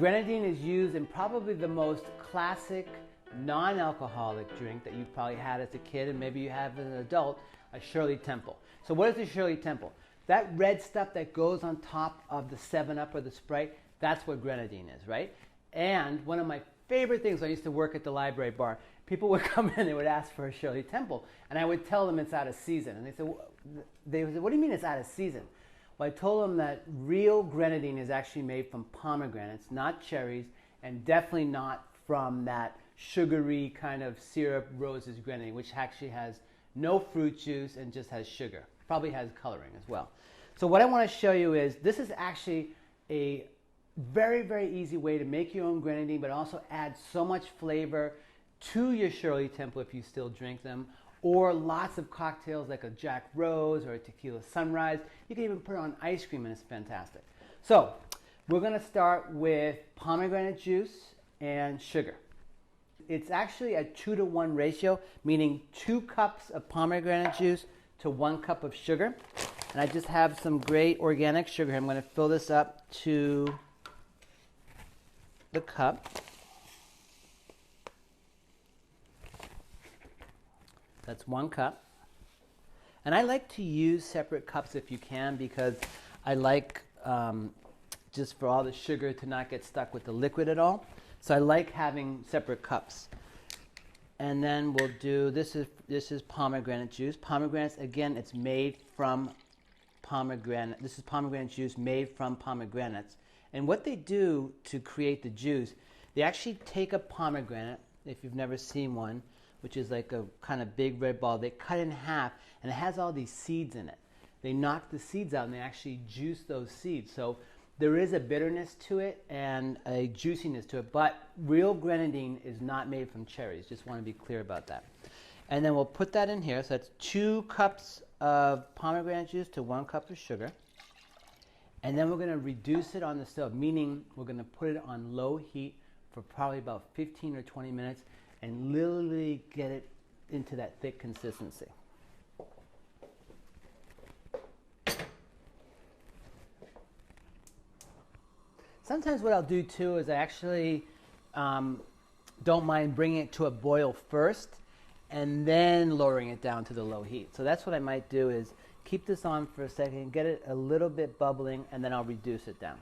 Grenadine is used in probably the most classic non-alcoholic drink that you've probably had as a kid, and maybe you have as an adult, a Shirley Temple. So what is a Shirley Temple? That red stuff that goes on top of the 7-Up or the Sprite, that's what grenadine is, right? And one of my favorite things, when I used to work at the library bar, people would come in, they would ask for a Shirley Temple, and I would tell them it's out of season. And they said, what do you mean it's out of season? Well, I told them that real grenadine is actually made from pomegranates, not cherries, and definitely not from that sugary kind of syrup roses grenadine, which actually has no fruit juice and just has sugar. Probably has coloring as well. So what I want to show you is this is actually a very, very easy way to make your own grenadine, but also add so much flavor to your Shirley Temple if you still drink them, or lots of cocktails like a Jack Rose or a Tequila Sunrise. You can even put it on ice cream and it's fantastic. So we're going to start with pomegranate juice and sugar. It's actually a 2-to-1 ratio, meaning 2 cups of pomegranate juice to 1 cup of sugar. And I just have some great organic sugar. I'm going to fill this up to the cup. That's 1 cup. And I like to use separate cups if you can, because I like just for all the sugar to not get stuck with the liquid at all. So I like having separate cups. And then we'll do, this is pomegranate juice. Pomegranates, again, it's made from pomegranate. This is pomegranate juice made from pomegranates. And what they do to create the juice, they actually take a pomegranate, if you've never seen one, which is like a kind of big red ball, they cut it in half, and it has all these seeds in it. They knock the seeds out and they actually juice those seeds. So there is a bitterness to it and a juiciness to it, but real grenadine is not made from cherries. Just want to be clear about that. And then we'll put that in here. So that's 2 cups of pomegranate juice to 1 cup of sugar. And then we're going to reduce it on the stove, meaning we're going to put it on low heat for probably about 15 or 20 minutes and literally get it into that thick consistency. Sometimes what I'll do too is I actually don't mind bringing it to a boil first and then lowering it down to the low heat. So that's what I might do, is keep this on for a second, get it a little bit bubbling, and then I'll reduce it down.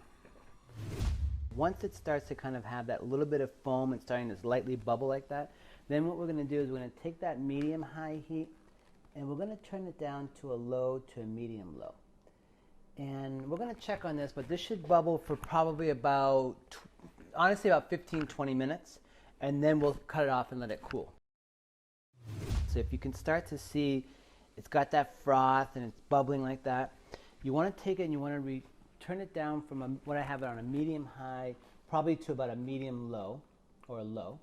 Once it starts to kind of have that little bit of foam and starting to lightly bubble like that, then what we're going to do is we're going to take that medium-high heat and we're going to turn it down to a low to a medium-low. And we're going to check on this, but this should bubble for probably about, honestly, about 15-20 minutes, and then we'll cut it off and let it cool. So if you can start to see it's got that froth and it's bubbling like that, you want to take it and you want to turn it down from what I have it on a medium-high, probably to about a medium-low or a low.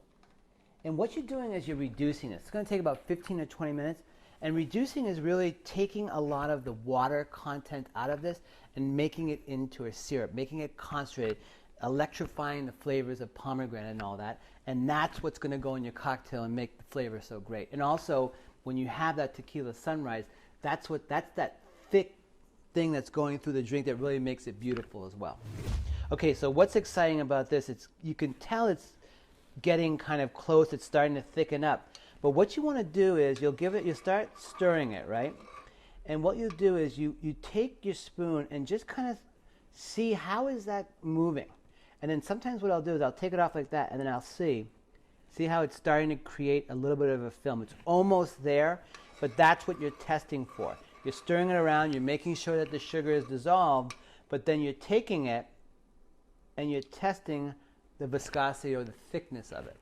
And what you're doing is you're reducing it. It's going to take about 15 to 20 minutes. And reducing is really taking a lot of the water content out of this and making it into a syrup, making it concentrated, electrifying the flavors of pomegranate and all that. And that's what's going to go in your cocktail and make the flavor so great. And also, when you have that Tequila Sunrise, that's that thick thing that's going through the drink that really makes it beautiful as well. Okay, so what's exciting about this, you can tell it's getting kind of close, it's starting to thicken up. But what you want to do is you start stirring it, right? And what you'll do is you take your spoon and just kind of see how is that moving. And then sometimes what I'll do is I'll take it off like that, and then I'll see how it's starting to create a little bit of a film. It's almost there, but that's what you're testing for. You're stirring it around, you're making sure that the sugar is dissolved, but then you're taking it and you're testing the viscosity or the thickness of it.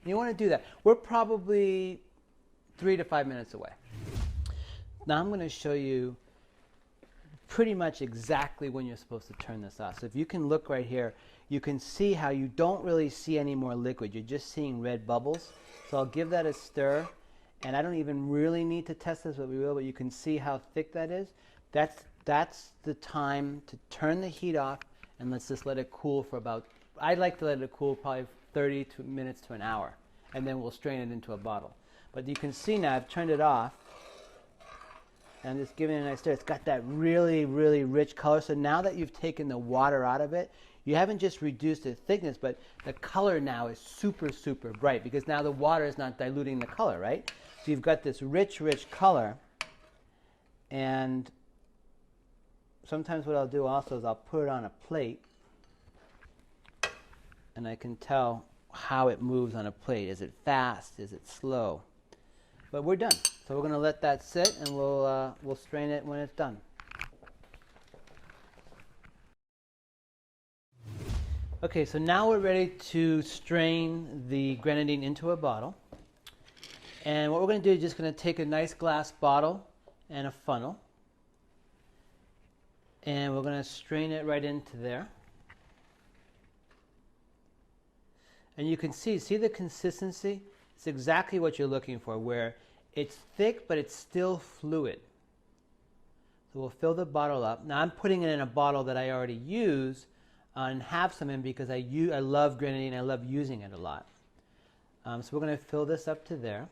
You want to do that. We're probably 3 to 5 minutes away. Now I'm going to show you pretty much exactly when you're supposed to turn this off. So if you can look right here, you can see how you don't really see any more liquid. You're just seeing red bubbles. So I'll give that a stir. And I don't even really need to test this, but we will. But you can see how thick that is. That's the time to turn the heat off, and let's just let it cool for about, I'd like to let it cool probably 30 minutes to an hour, and then we'll strain it into a bottle. But you can see now I've turned it off, and I'm just giving it a nice stir. It's got that really, really rich color. So now that you've taken the water out of it, you haven't just reduced the thickness, but the color now is super, super bright because now the water is not diluting the color, right? So you've got this rich, rich color. And sometimes what I'll do also is I'll put it on a plate, and I can tell how it moves on a plate. Is it fast? Is it slow? But we're done. So we're going to let that sit, and we'll strain it when it's done. Okay, so now we're ready to strain the grenadine into a bottle. And what we're going to do is just going to take a nice glass bottle and a funnel, and we're going to strain it right into there. And you can see the consistency? It's exactly what you're looking for, where it's thick but it's still fluid. So we'll fill the bottle up. Now I'm putting it in a bottle that I already use and have some in because I love grenadine. I love using it a lot. So we're going to fill this up to there.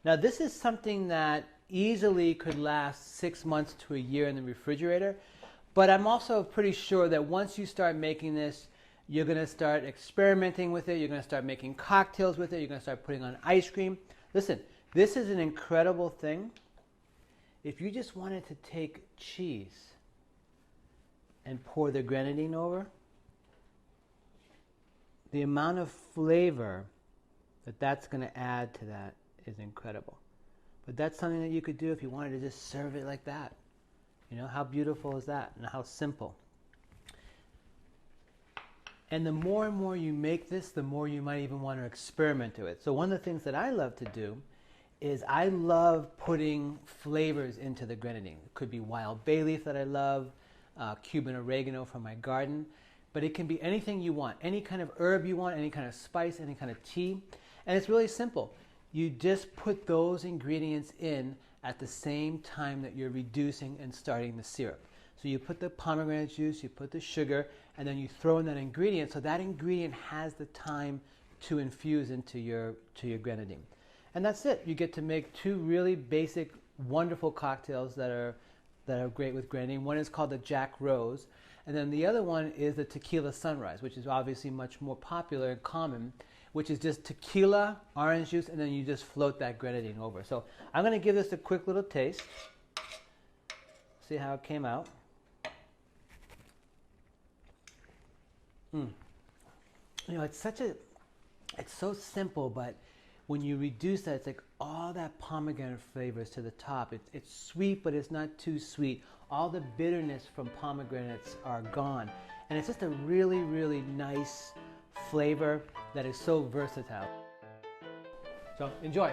Now this is something that easily could last 6 months to a year in the refrigerator, but I'm also pretty sure that once you start making this, you're going to start experimenting with it, you're going to start making cocktails with it, you're going to start putting on ice cream. Listen, this is an incredible thing. If you just wanted to take cheese and pour the grenadine over, the amount of flavor that that's going to add to that is incredible. But that's something that you could do if you wanted to just serve it like that. You know, how beautiful is that, and how simple. And the more and more you make this, the more you might even want to experiment to it. So one of the things that I love to do is I love putting flavors into the grenadine. It could be wild bay leaf that I love, Cuban oregano from my garden, but it can be anything you want, any kind of herb you want, any kind of spice, any kind of tea. And it's really simple. You just put those ingredients in at the same time that you're reducing and starting the syrup. So you put the pomegranate juice, you put the sugar, and then you throw in that ingredient, so that ingredient has the time to infuse into your grenadine. And that's it. You get to make two really basic, wonderful cocktails that are great with grenadine. One is called the Jack Rose, and then the other one is the Tequila Sunrise, which is obviously much more popular and common, which is just tequila, orange juice, and then you just float that grenadine over. So I'm going to give this a quick little taste. See how it came out. You know, it's so simple, but when you reduce that, it's like all that pomegranate flavors to the top. It's sweet, but it's not too sweet. All the bitterness from pomegranates are gone. And it's just a really, really nice flavor that is so versatile. So enjoy.